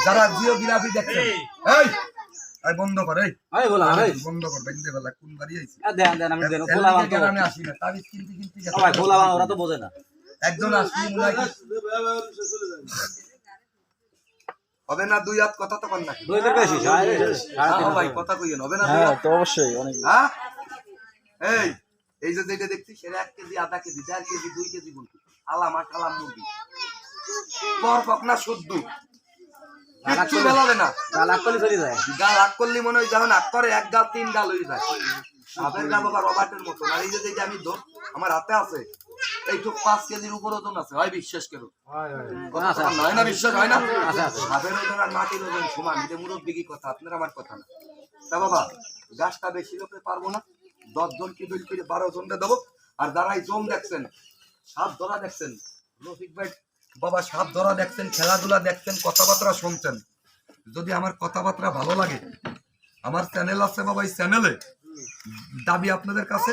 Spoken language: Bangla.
যারা জিওগ্রাফি দেখছেন এই বন্ধ কর বন্ধ কর বেঁধে ফেলা কোন বাড়ি আইছি আমি আসি না তাবিজ কিনতে ওরা তো বোঝে না একজন আসলি মনে হয় হবে না দুই হাত কথা তো কর না ভাই কথা কইয়েন হবে না তো অবশ্যই অনেক এই যে যেটা দেখছি সেটা 1 কেজি আধা কেজি 1.5 কেজি 2 কেজি বলছি আলামা কালাম মুরগি পর পকনা শুদ্ধ কিচ্ছু বেলাবে না গাল আকলি চলে যায় গাল আকলি মনে হয় যখন আক করে এক গাল 3 গাল হয়ে যায় সাপের গাল বাবা রবার্টের মতো আর এই যে যেটা আমি ধর আমার হাতে আছে এইটুক 5 কেজির উপর ওজন আছে হয় বিশ্বাস করো হয় না বিশ্বাস হয় না সাপের ওজন আর মাটির ওজন সমান এটা মুরব্বি কি কথা আপনার আমার কথা না তা বাবা গাছটা বেশি লোকে পারবো না 10 জন কি বিল করে 12 জনকে দেবো আর যারাই জম দেখছেন সাপ ধরা দেখছেন রফিক ভাই বাবা সাপ ধরা দেখছেন খেলাধুলা দেখছেন কথাবার্তা শুনছেন যদি আমার কথাবার্তা ভালো লাগে আমার চ্যানেল আছে বাবা এই চ্যানেলে দাবি আপনাদের কাছে